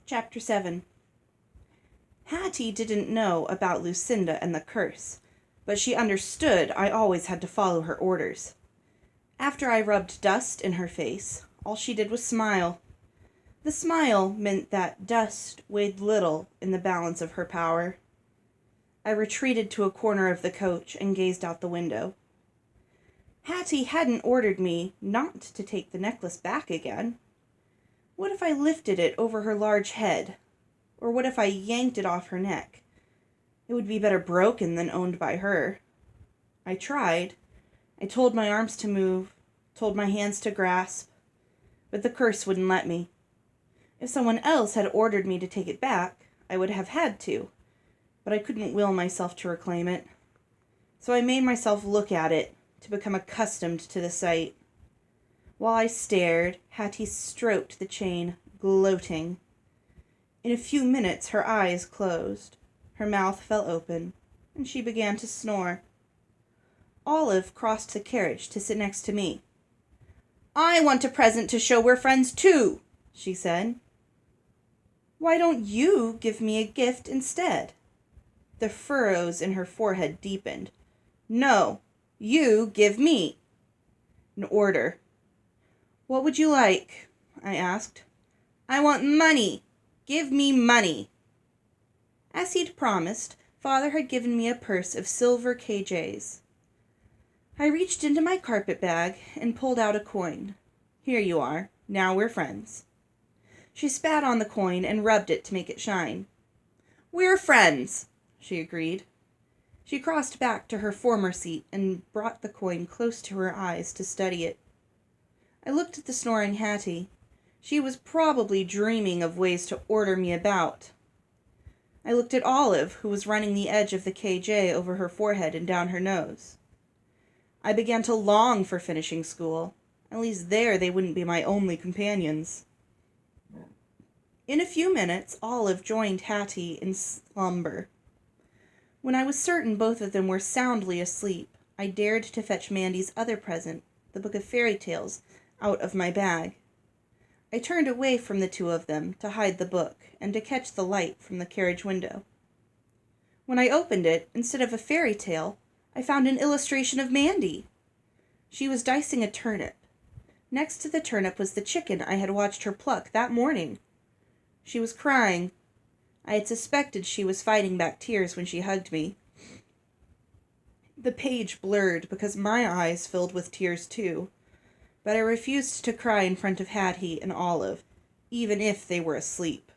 Chapter 7. Hattie didn't know about Lucinda and the curse, but she understood I always had to follow her orders. After I rubbed dust in her face, all she did was smile. The smile meant that dust weighed little in the balance of her power. I retreated to a corner of the coach and gazed out the window. Hattie hadn't ordered me not to take the necklace back again. What if I lifted it over her large head? Or what if I yanked it off her neck? It would be better broken than owned by her. I tried. I told my arms to move, told my hands to grasp, but the curse wouldn't let me. If someone else had ordered me to take it back, I would have had to, but I couldn't will myself to reclaim it. So I made myself look at it to become accustomed to the sight. While I stared, Hattie stroked the chain, gloating. In a few minutes her eyes closed, her mouth fell open, and she began to snore. Olive crossed the carriage to sit next to me. "I want a present to show we're friends too," she said. "Why don't you give me a gift instead?" The furrows in her forehead deepened. "No, you give me." An order. "What would you like?" I asked. "I want money. Give me money." As he'd promised, Father had given me a purse of silver KJs. I reached into my carpet bag and pulled out a coin. "Here you are. Now we're friends." She spat on the coin and rubbed it to make it shine. "We're friends," she agreed. She crossed back to her former seat and brought the coin close to her eyes to study it. I looked at the snoring Hattie. She was probably dreaming of ways to order me about. I looked at Olive, who was running the edge of the KJ over her forehead and down her nose. I began to long for finishing school. At least there they wouldn't be my only companions. In a few minutes, Olive joined Hattie in slumber. When I was certain both of them were soundly asleep, I dared to fetch Mandy's other present, the book of fairy tales, out of my bag. I turned away from the two of them to hide the book and to catch the light from the carriage window. When I opened it, instead of a fairy tale, I found an illustration of Mandy. She was dicing a turnip. Next to the turnip was the chicken I had watched her pluck that morning. She was crying. I had suspected she was fighting back tears when she hugged me. The page blurred because my eyes filled with tears too, but I refused to cry in front of Hattie and Olive, even if they were asleep.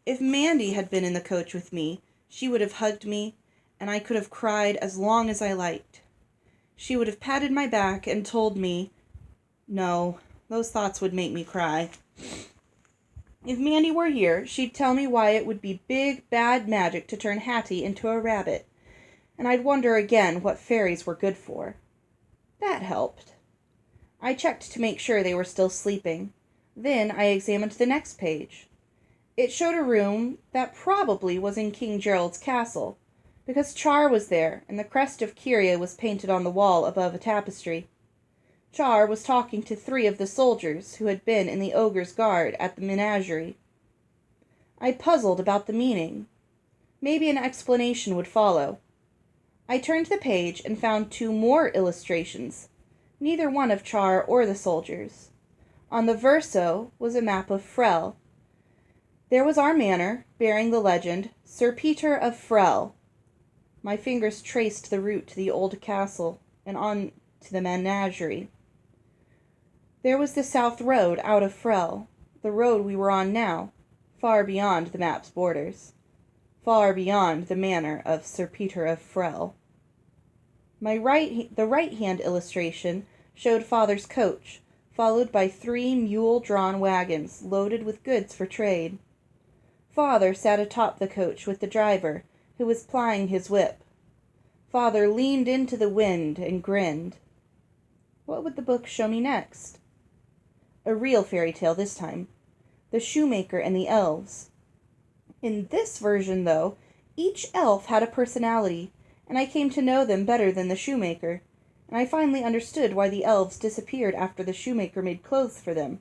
If Mandy had been in the coach with me, she would have hugged me, and I could have cried as long as I liked. She would have patted my back and told me, no, those thoughts would make me cry. If Mandy were here, she'd tell me why it would be big, bad magic to turn Hattie into a rabbit, and I'd wonder again what fairies were good for. That helped. I checked to make sure they were still sleeping. Then I examined the next page. It showed a room that probably was in King Gerald's castle, because Char was there, and the crest of Kyria was painted on the wall above a tapestry. Char was talking to 3 of the soldiers who had been in the ogre's guard at the menagerie. I puzzled about the meaning. Maybe an explanation would follow. I turned the page and found 2 more illustrations, neither one of Char or the soldiers. On the verso was a map of Frel. There was our manor, bearing the legend, Sir Peter of Frel. My fingers traced the route to the old castle and on to the menagerie. There was the south road out of Frel, the road we were on now, far beyond the map's borders, far beyond the manor of Sir Peter of Frel. The right-hand illustration showed Father's coach, followed by 3 mule-drawn wagons loaded with goods for trade. Father sat atop the coach with the driver, who was plying his whip. Father leaned into the wind and grinned. What would the book show me next? A real fairy tale this time. The Shoemaker and the Elves. In this version, though, each elf had a personality, and I came to know them better than the shoemaker, and I finally understood why the elves disappeared after the shoemaker made clothes for them.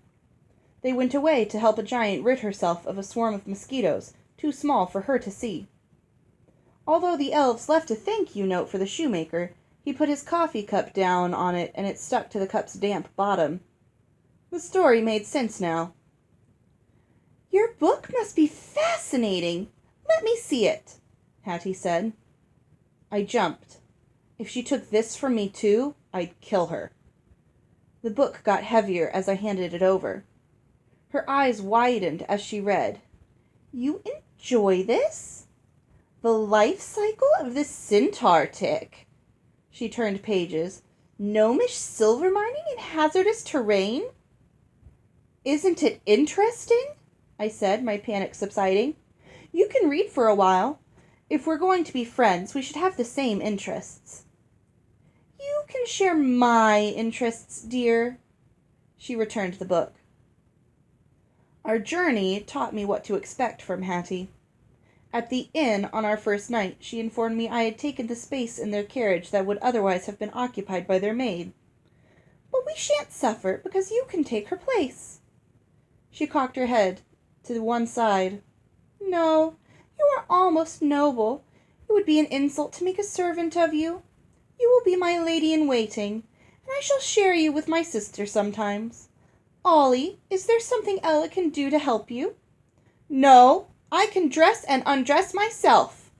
They went away to help a giant rid herself of a swarm of mosquitoes, too small for her to see. Although the elves left a thank-you note for the shoemaker, he put his coffee cup down on it and it stuck to the cup's damp bottom. The story made sense now. "Your book must be fascinating. Let me see it," Hattie said. I jumped. If she took this from me too, I'd kill her. The book got heavier as I handed it over. Her eyes widened as she read. "You enjoy this? The life cycle of the centaur tick." She turned pages. "Gnomish silver mining in hazardous terrain?" "Isn't it interesting?" I said, my panic subsiding. "You can read for a while. If we're going to be friends, we should have the same interests." "You can share my interests, dear." She returned the book. Our journey taught me what to expect from Hattie. At the inn on our first night, she informed me I had taken the space in their carriage that would otherwise have been occupied by their maid. "But we shan't suffer, because you can take her place." She cocked her head to one side. "No, you are almost noble. It would be an insult to make a servant of you. You will be my lady-in-waiting, and I shall share you with my sister sometimes. Ollie, is there something Ella can do to help you?" "No, I can dress and undress myself,"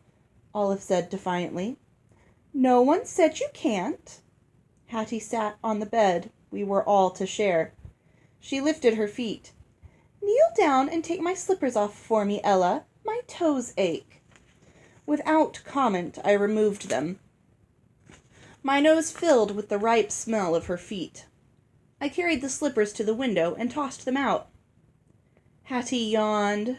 Olive said defiantly. "No one said you can't." Hattie sat on the bed we were all to share. She lifted her feet. "Kneel down and take my slippers off for me, Ella. My toes ache." Without comment, I removed them. My nose filled with the ripe smell of her feet. I carried the slippers to the window and tossed them out. Hattie yawned.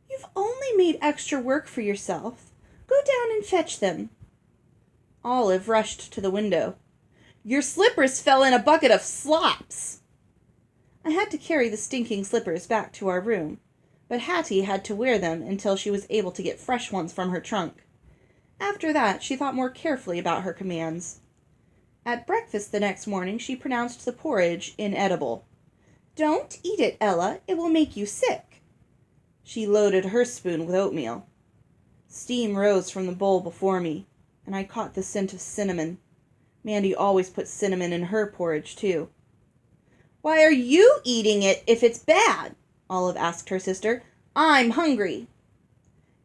"You've only made extra work for yourself. Go down and fetch them." Olive rushed to the window. "Your slippers fell in a bucket of slops." I had to carry the stinking slippers back to our room, but Hattie had to wear them until she was able to get fresh ones from her trunk. After that, she thought more carefully about her commands. At breakfast the next morning, she pronounced the porridge inedible. "Don't eat it, Ella. It will make you sick." She loaded her spoon with oatmeal. Steam rose from the bowl before me, and I caught the scent of cinnamon. Mandy always puts cinnamon in her porridge, too. "Why are you eating it if it's bad?" Olive asked her sister. "I'm hungry."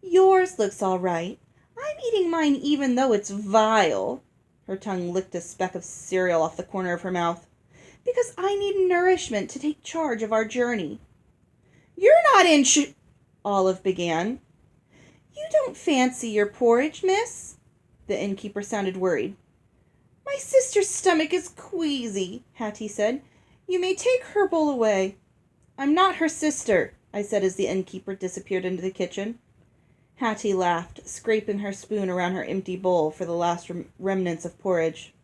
"Yours looks all right. I'm eating mine even though it's vile." Her tongue licked a speck of cereal off the corner of her mouth. "Because I need nourishment to take charge of our journey." "You're not in Olive began. "You don't fancy your porridge, miss?" The innkeeper sounded worried. "My sister's stomach is queasy," Hattie said. "You may take her bowl away." "I'm not her sister," I said as the innkeeper disappeared into the kitchen. Hattie laughed, scraping her spoon around her empty bowl for the last remnants of porridge.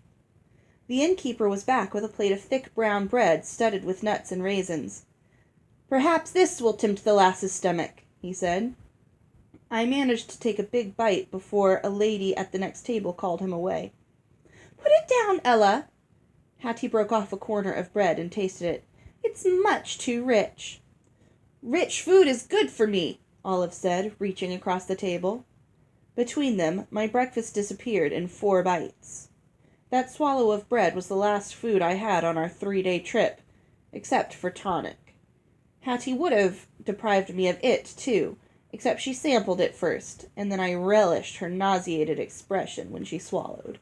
The innkeeper was back with a plate of thick brown bread studded with nuts and raisins. "Perhaps this will tempt the lass's stomach," he said. I managed to take a big bite before a lady at the next table called him away. "Put it down, Ella." Hattie broke off a corner of bread and tasted it. "It's much too rich." "Rich food is good for me," Olive said, reaching across the table. Between them, my breakfast disappeared in 4 bites. That swallow of bread was the last food I had on our 3-day trip, except for tonic. Hattie would have deprived me of it, too, except she sampled it first, and then I relished her nauseated expression when she swallowed.